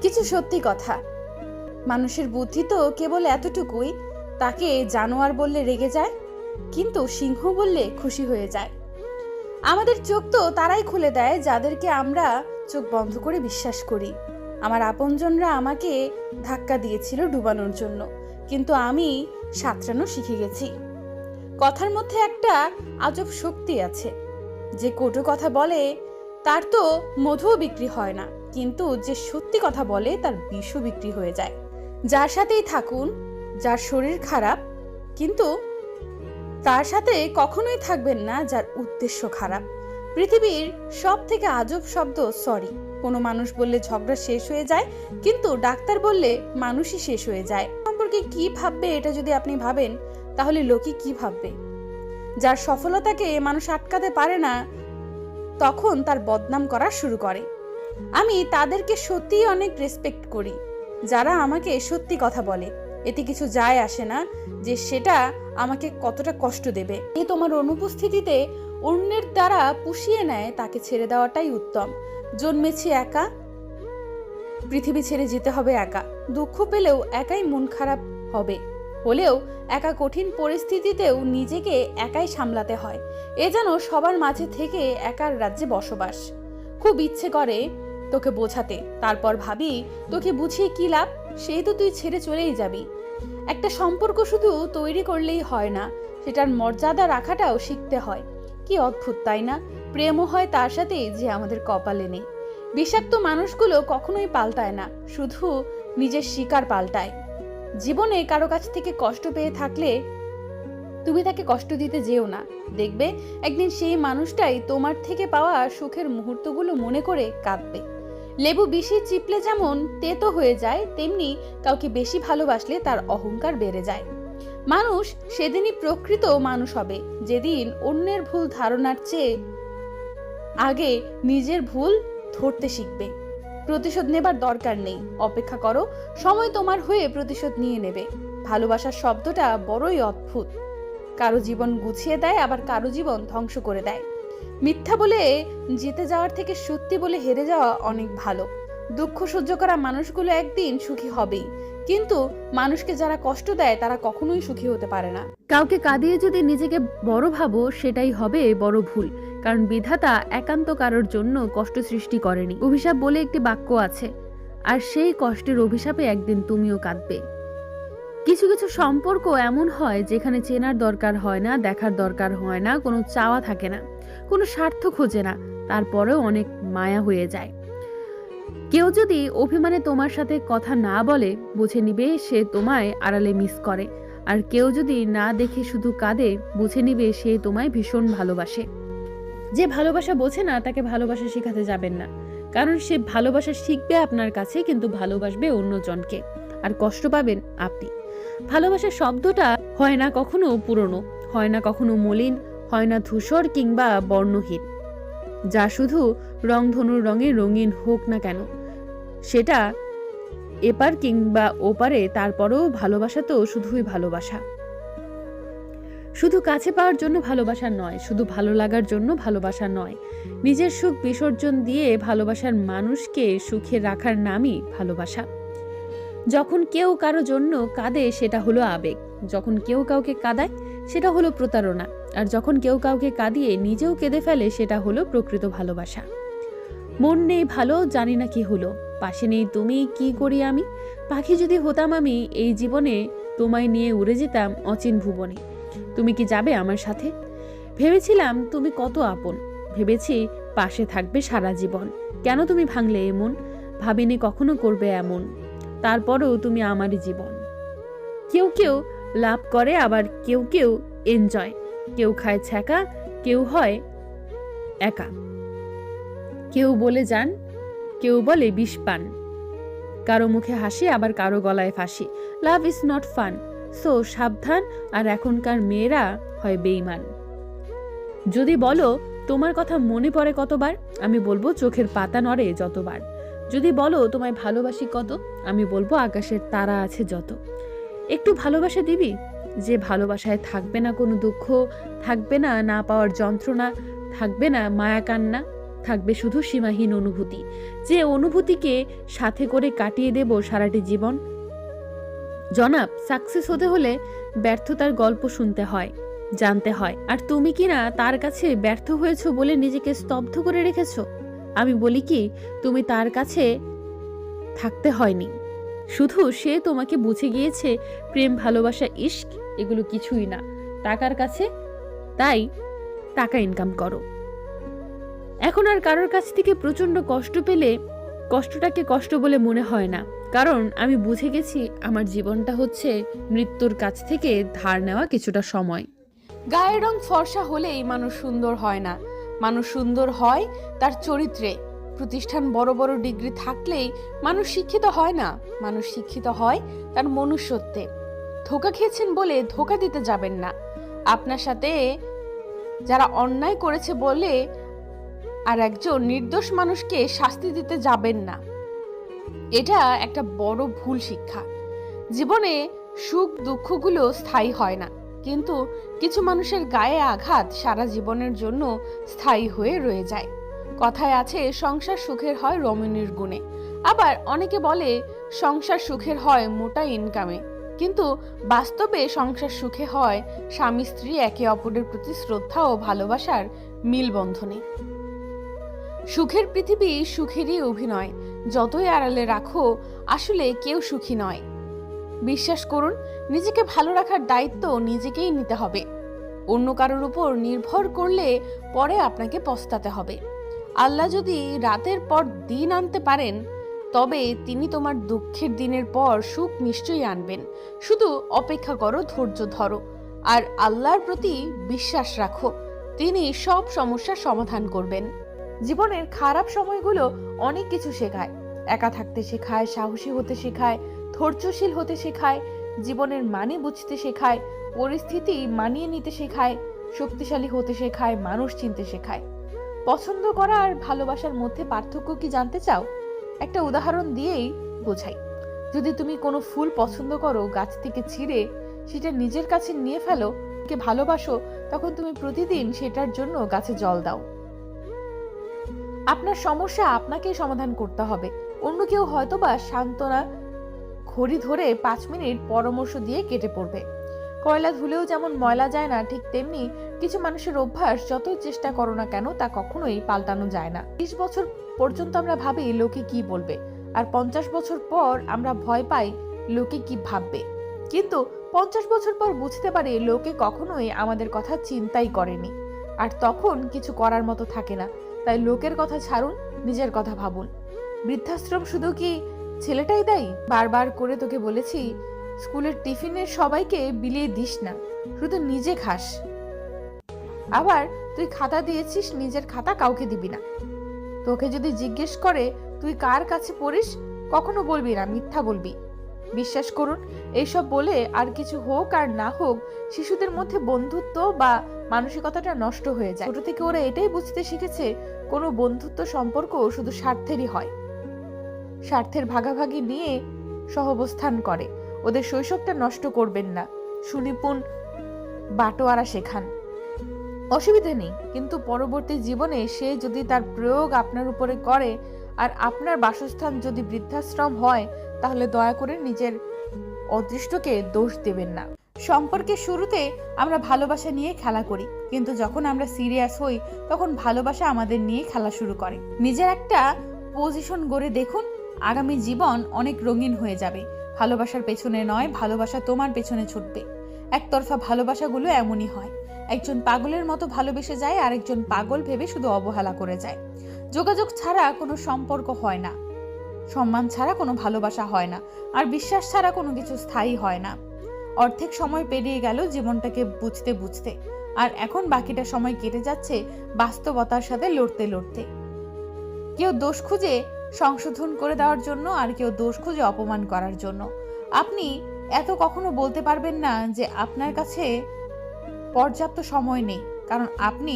কিছু সত্যি কথা। মানুষের বুদ্ধি তো কেবল এতটুকুই, তাকে জানোয়ার বললে রেগে যায়, কিন্তু সিংহ বললে খুশি হয়ে যায়। আমাদের চোখ তো তারাই খুলে দেয় যাদেরকে আমরা চোখ বন্ধ করে বিশ্বাস করি। আমার আপনজনরা আমাকে ধাক্কা দিয়েছিল ডুবানোর জন্য, কিন্তু আমি সাঁতরানো শিখে গেছি। কথার মধ্যে একটা আজব শক্তি আছে। যে কটু কথা বলে তার তো মধুও বিক্রি হয় না, কিন্তু যে সত্যি কথা বলে তার বিষও বিক্রি হয়ে যায়। যার সাথেই থাকুন, যার শরীর খারাপ, কিন্তু তার সাথে কখনোই থাকবেন না যার উদ্দেশ্য খারাপ। পৃথিবীর সব থেকে আজব শব্দ সরি। কোনো মানুষ বললে ঝগড়া শেষ হয়ে যায়, কিন্তু ডাক্তার বললে মানুষই শেষ হয়ে যায়। সম্পর্কে কি ভাববে এটা যদি আপনি ভাবেন, তাহলে লোকে কি ভাববে? যার সফলতাকে মানুষ আটকাতে পারে না, তখন তার বদনাম করা শুরু করে। আমি তাদেরকে সত্যিই অনেক রেসপেক্ট করি যারা আমাকে সত্যি কথা বলে। এতে কিছু যায় আসে না যে সেটা আমাকে কতটা কষ্ট দেবে। তোমার অনুপস্থিতিতে অন্যের দ্বারা পুষিয়ে নেয়, তাকে ছেড়ে দেওয়াটাই উত্তম। জন্মেছি একা, পৃথিবী ছেড়ে যেতে হবে একা। দুঃখ পেলেও একাই মন খারাপ হলেও একা কঠিন পরিস্থিতিতেও নিজেকে একাই সামলাতে হয়। এ যেন সবার মাঝে থেকে একার রাজ্যে বসবাস। খুব ইচ্ছে করে তোকে বোঝাতে, তারপর ভাবি তোকে বুঝিয়ে কি লাভ, সেই তো তুই ছেড়ে চলেই যাবি। একটা সম্পর্ক শুধু তৈরি করলেই হয় না, সেটার মর্যাদা রাখাটাও শিখতে হয়। কি অদ্ভুত তাই না? প্রেমও হয় তার সাথে যে আমাদের কপালে নেই। বিষাক্ত মানুষগুলো কখনোই পাল্টায় না, শুধু নিজের শিকার পাল্টায়। জীবনে কারো কাছ থেকে কষ্ট পেয়ে থাকলে তুমি তাকে কষ্ট দিতে যেও না। দেখবে একদিন সেই মানুষটাই তোমার থেকে পাওয়া সুখের মুহূর্তগুলো মনে করে কাঁদবে। লেবু বেশি চিপলে যেমন তেতো হয়ে যায়, তেমনি কাউকে বেশি ভালোবাসলে তার অহংকার বেড়ে যায়। মানুষ সেদিনই প্রকৃত মানুষ হবে যেদিন অন্যের ভুল ধারণার চেয়ে আগে নিজের ভুল ধরতে শিখবে। প্রতিশোধ নেবার দরকার নেই, অপেক্ষা করো, সময় তোমার হয়ে প্রতিশোধ নিয়ে নেবে। ভালোবাসার শব্দটা বড়ই অদ্ভুত। কারো জীবন গুছিয়ে দেয়, আবার কারো জীবন ধ্বংস করে দেয়। মিথ্যা বলে জিতে যাওয়ার থেকে সত্যি বলে হেরে যাওয়া অনেক ভালো। দুঃখ সহ্য করা মানুষগুলো একদিন সুখী হবেই, কিন্তু মানুষকে যারা কষ্ট দেয় তারা কখনোই সুখী হতে পারে না। কাউকে কাঁদিয়ে যদি নিজেকে বড় ভাবো, সেটাই হবে বড় ভুল। কারণ বিধাতা একান্ত কারোর জন্য কষ্ট সৃষ্টি করেনি। অভিশাপ বলে একটি বাক্য আছে, আর সেই কষ্টের অভিশাপে একদিন তুমিও কাঁদবে। কিছু কিছু সম্পর্ক এমন হয় যেখানে চেনার দরকার হয় না, দেখার দরকার হয় না, কোনো চাওয়া থাকে না, কোনো স্বার্থ খোঁজে না, তারপরেও অনেক মায়া হয়ে যায়। কেউ যদি অভিমানে তোমার সাথে কথা না বলে, বুঝে নিবে সে তোমায় আড়ালে মিস করে। আর কেউ যদি না দেখে শুধু কাঁদে, বুঝে নিবে সে তোমায় ভীষণ ভালোবাসে। যে ভালোবাসা বোঝে না তাকে ভালোবাসা শেখাতে যাবেন না, কারণ সে ভালোবাসা শিখবে আপনার কাছে, কিন্তু ভালোবাসবে অন্যজনকে, আর কষ্ট পাবেন আপনি। ভালোবাসার শব্দটা হয় না কখনো পুরনো, হয় না কখনো মলিন, হয় না ধূসর কিংবা বর্ণহীন। যা শুধু রংধনুর রঙে রঙিন হোক না কেন, সেটা এপার কিংবা ওপারে, তারপরেও ভালোবাসা তো শুধুই ভালোবাসা। শুধু কাছে পাওয়ার জন্য ভালোবাসা নয়, শুধু ভালো লাগার জন্য ভালোবাসা নয়। নিজের সুখ বিসর্জন দিয়ে ভালোবাসার মানুষকে সুখে রাখার নামই ভালোবাসা। যখন কেউ কারো জন্য কাঁদে সেটা হলো আবেগ, যখন কেউ কাউকে কাঁদায় সেটা হলো প্রতারণা, আর যখন কেউ কাউকে কাঁদিয়ে নিজেও কেঁদে ফেলে সেটা হলো প্রকৃত ভালোবাসা। মন নেই ভালো, জানি না কি হলো, পাশে নেই তুমি, কি করি আমি? পাখি যদি হতাম আমি এই জীবনে, তোমায় নিয়ে উড়ে যেতাম অচিন ভুবনে। তুমি কি যাবে আমার সাথে? ভেবেছিলাম তুমি কত আপন, ভেবেছি পাশে থাকবে সারা জীবন। কেন তুমি ভাঙলে এমন? ভাবিনি কখনো করবে এমন, তারপরেও তুমি আমারই জীবন। কেউ কেউ লাভ করে, আবার কেউ কেউ এনজয়। কেউ খায় ছ্যাঁকা, কেউ হয় একা। কেউ বলে যান, কেউ বলে বিষ পান। কারো মুখে হাসি, আবার কারো গলায় ফাঁসি। Love is not fun, so সাবধান। আর এখনকার মেয়েরা হয় বেঈমান। যদি বলো তোমার কথা মনে পড়ে কতবার, আমি বলবো চোখের পাতা নড়ে যতবার। যদি বলো তোমায় ভালোবাসি কত, আমি বলবো আকাশের তারা আছে যত। একটু ভালোবাসা দিবি, যে ভালোবাসায় থাকবে না কোনো দুঃখ, থাকবে না না পাওয়ার যন্ত্রণা, থাকবে না মায়া কান্না, থাকবে শুধু সীমাহীন অনুভূতি, যে অনুভূতিকে সাথে করে কাটিয়ে দেব সারাটি জীবন। জনাব, সাকসেস হতে হলে ব্যর্থতার গল্প শুনতে হয়, জানতে হয়। আর তুমি কিনা তার কাছে ব্যর্থ হয়েছো বলে নিজেকে স্তব্ধ করে রেখেছো। আমি বলি কি, তুমি তার কাছে থাকতে হয়নি, শুধু সে তোমাকে বুঝে গিয়েছে প্রেম, ভালোবাসা, ইশক এগুলো কিছুই না টাকার কাছে। তাই টাকা ইনকাম করো। এখন আর কারোর কাছ থেকে প্রচন্ড কষ্ট পেলে কষ্টটাকে কষ্ট বলে মনে হয় না, কারণ আমি বুঝে গেছি আমার জীবনটা হচ্ছে মৃত্যুর কাছ থেকে ধার নেওয়া কিছুটা সময়। গায়ের রং ফর্সা হলেই মানুষ সুন্দর হয় না, মানুষ সুন্দর হয় তার চরিত্রে। প্রতিষ্ঠান বড় বড় ডিগ্রি থাকলেই মানুষ শিক্ষিত হয় না, মানুষ শিক্ষিত হয় তার মনুষ্যত্বে। ধোঁকা খেয়েছেন বলে ধোঁকা দিতে যাবেন না। আপনার সাথে যারা অন্যায় করেছে বলে আর একজন নির্দোষ মানুষকে শাস্তি দিতে যাবেন না। এটা একটা বড় ভুল শিক্ষা। জীবনে সুখ দুঃখগুলো স্থায়ী হয় না, কিন্তু কিছু মানুষের গায়ে আঘাত সারা জীবনের জন্য স্থায়ী হয়ে রয়ে যায়। কথায় আছে, সংসার সুখের হয় রমণীর গুণে। আবার অনেকে বলে সংসার সুখের হয় মোটা ইনকামে, কিন্তু বাস্তবে সংসার সুখে হয় স্বামী স্ত্রী একে অপরের প্রতি শ্রদ্ধা ও ভালোবাসার মিলবন্ধনে। সুখের পৃথিবী সুখেরই অভিনয়, যতই আড়ালে রাখো আসলে কেউ সুখী নয়। বিশ্বাস করুন, নিজেকে ভালো রাখার দায়িত্ব নিজেকেই নিতে হবে। অন্য কারোর উপর নির্ভর করলে পরে আপনাকে পস্তাতে হবে। আল্লাহ যদি রাতের পর দিন আনতে পারেন, তবে তিনি তোমার দুঃখের দিনের পর সুখ নিশ্চয়ই আনবেন। শুধু অপেক্ষা করো, ধৈর্য ধরো, আর আল্লাহর প্রতি বিশ্বাস রাখো। তিনি সব সমস্যার সমাধান করবেন। জীবনের খারাপ সময়গুলো অনেক কিছু শেখায়। একা থাকতে শেখায়, সাহসী হতে শেখায়, ধৈর্যশীল হতে শেখায়, জীবনের মানে বুঝতে শেখায়, পরিস্থিতি মানিয়ে নিতে শেখায়, শক্তিশালী হতে শেখায়, মানুষ চিনতে শেখায়। পছন্দ করা আর ভালোবাসার মধ্যে পার্থক্য কি জানতে চাও? একটা উদাহরণ দিয়েই বোঝাই। যদি তুমি কোনো ফুল পছন্দ করো, গাছ থেকে ছিঁড়ে সেটা নিজের কাছে নিয়ে ফেলো, কে ভালোবাসো, তখন তুমি প্রতিদিন সেটার জন্য গাছে জল দাও। আপনার সমস্যা আপনাকেই সমাধান করতে হবে। অন্য কেউ হয়তোবা সান্ত্বনা ঘড়ি ধরে 5 মিনিট পরামর্শ দিয়ে কেটে পড়বে। কয়লা ধুলেও যেমন ময়লা যায় না, ঠিক তেমনি কিছু মানুষের অভ্যাস যতই চেষ্টা করো না কেন তা কখনোই পাল্টানো যায় না। 20 বছর পর্যন্ত আমরা ভাবি লোকে কি বলবে, আর 50 বছর পর আমরা ভয় পাই লোকে কি ভাববে। কিন্তু 50 বছর পর বুঝতে পারি লোকে কখনোই আমাদের কথা চিন্তাই করেনি, আর তখন কিছু করার মতো থাকে না। তাই লোকের কথা ছাড়ুন, নিজের কথা ভাবুন। বৃদ্ধাশ্রম শুধু কি ছেলেটাই দায়ী? বারবার করে তোকে বলেছি স্কুলের টিফিনের সবাইকে বিলিয়ে দিস না, শুধু নিজে খাস। আবার তুই খাতা দিয়েছিস, নিজের খাতা কাউকে দিবি না। তোকে যদি জিজ্ঞেস করে তুই কার কাছে পড়িস, কখনো বলবি না, মিথ্যা বলবি। বিশ্বাস করুন, এইসব বলে আর কিছু হোক আর না হোক, শিশুদের মধ্যে বন্ধুত্ব বা মানসিকতাটা নষ্ট হয়ে যায়। ছোট থেকে ওরা এটাই বুঝতে শিখেছে কোনো বন্ধুত্ব সম্পর্ক শুধু স্বার্থেরই হয়, স্বার্থের ভাগাভাগি নিয়ে সহাবস্থান করে। ওদের শৈশবটা নষ্ট করবেন না, সুনিপুণ বাটোয়ারা শেখান। অসুবিধা নেই, কিন্তু পরবর্তী জীবনে সে যদি তার প্রয়োগ আপনার উপরে করে আর আপনার বাসস্থান যদি বৃদ্ধাশ্রম হয়, তাহলে দয়া করে নিজের অদৃষ্টকে দোষ দেবেন না। সম্পর্কের শুরুতে আমরা ভালোবাসা নিয়ে খেলা করি, কিন্তু যখন আমরা সিরিয়াস হই তখন ভালোবাসা আমাদের নিয়ে খেলা শুরু করে। নিজের একটা পজিশন গড়ে দেখুন, আগামী জীবন অনেক রঙিন হয়ে যাবে। ভালোবাসার পেছনে নয়, ভালোবাসা তোমার পেছনে ছুটবে। একতরফা ভালোবাসাগুলো এমনই হয়, একজন পাগলের মতো ভালোবেসে যায়, আর একজন পাগল ভেবে শুধু অবহেলা করে যায়। যোগাযোগ ছাড়া কোনো সম্পর্ক হয় না, সম্মান ছাড়া কোনো ভালোবাসা হয় না, আর বিশ্বাস ছাড়া কোনো কিছু স্থায়ী হয় না। অর্ধেক সময় পেরিয়ে গেল জীবনটাকে বুঝতে বুঝতে, আর এখন বাকিটা সময় কেটে যাচ্ছে বাস্তবতার সাথে লড়তে লড়তে। কেউ দোষ খুঁজে সংশোধন করে দেওয়ার জন্য, আর কেউ দোষ খুঁজে অপমান করার জন্য। আপনি এত কখনো বলতে পারবেন না যে আপনার কাছে পর্যাপ্ত সময় নেই, কারণ আপনি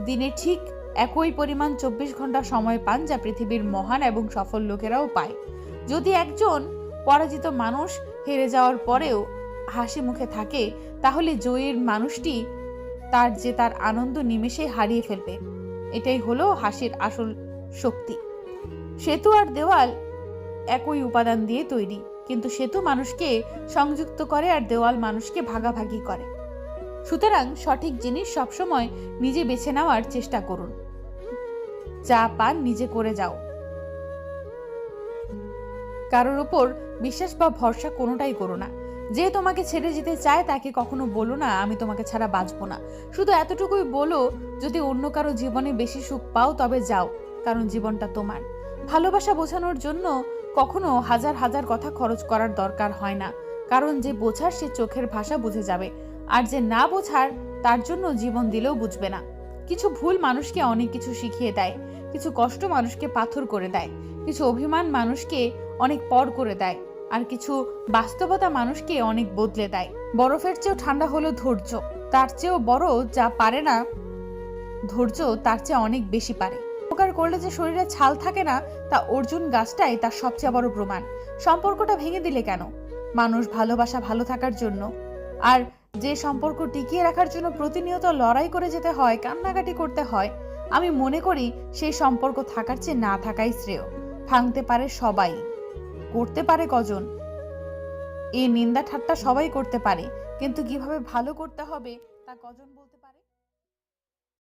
দিনে ঠিক একই পরিমাণ 24 ঘন্টা সময় পান, যা পৃথিবীর মহান এবং সফল লোকেরাও পায়। যদি একজন পরাজিত মানুষ হেরে যাওয়ার পরেও হাসি মুখে থাকে, তাহলে জয়ীর মানুষটি তার আনন্দ নিমেষে হারিয়ে ফেলবে। এটাই হলো হাসির আসল শক্তি। সেতু আর দেওয়াল একই উপাদান দিয়ে তৈরি, কিন্তু সেতু মানুষকে সংযুক্ত করে আর দেওয়াল মানুষকে ভাগাভাগি করে। সুতরাং সঠিক জিনিস সবসময় নিজে বেছে নেওয়ার চেষ্টা করুন। যা পান নিজে করে যাও। কারোর উপর বিশ্বাস বা ভরসা কোনোটাই করো না। যে তোমাকে ছেড়ে যেতে চায় তাকে কখনো বলো না আমি তোমাকে ছাড়া বাঁচবো না। শুধু এতটুকুই বলো, যদি অন্য কারো জীবনে বেশি সুখ পাও তবে যাও, কারণ জীবনটা তোমার। ভালোবাসা বোঝানোর জন্য কখনো হাজার হাজার কথা খরচ করার দরকার হয় না, কারণ যে বোঝার সে চোখের ভাষা বুঝে যাবে, আর যে না বোঝার তার জন্য জীবন দিলেও বুঝবে না। কিছু ভুল মানুষকে অনেক কিছু শিখিয়ে দেয়, কিছু কষ্ট মানুষকে পাথর করে দেয়, কিছু অভিমান মানুষকে অনেক পর করে দেয়, আর কিছু বাস্তবতা মানুষকে অনেক বদলে দেয়। বরফের চেয়েও ঠান্ডা হলো ধৈর্য, তার চেয়েও বড় যা পারে না ধৈর্য তার চেয়ে অনেক বেশি পারে। উপকার করলে যে শরীরে ছাল থাকে না, তা অর্জুন গাছটাই তার সবচেয়ে বড় প্রমাণ। সম্পর্কটা ভেঙে দিলে কেন? মানুষ ভালোবাসা ভালো থাকার জন্য, আর যে সম্পর্ক টিকিয়ে রাখার জন্য প্রতিনিয়ত লড়াই করে যেতে হয়, কান্নাকাটি করতে হয়, আমি মনে করি সেই সম্পর্ক থাকার চেয়ে না থাকাই শ্রেয়। ভাঙতে পারে সবাই, করতে পারে কজন? এই নিন্দা ঠাট্টা সবাই করতে পারে, কিন্তু কিভাবে ভালো করতে হবে তা কজন বলতে পারে?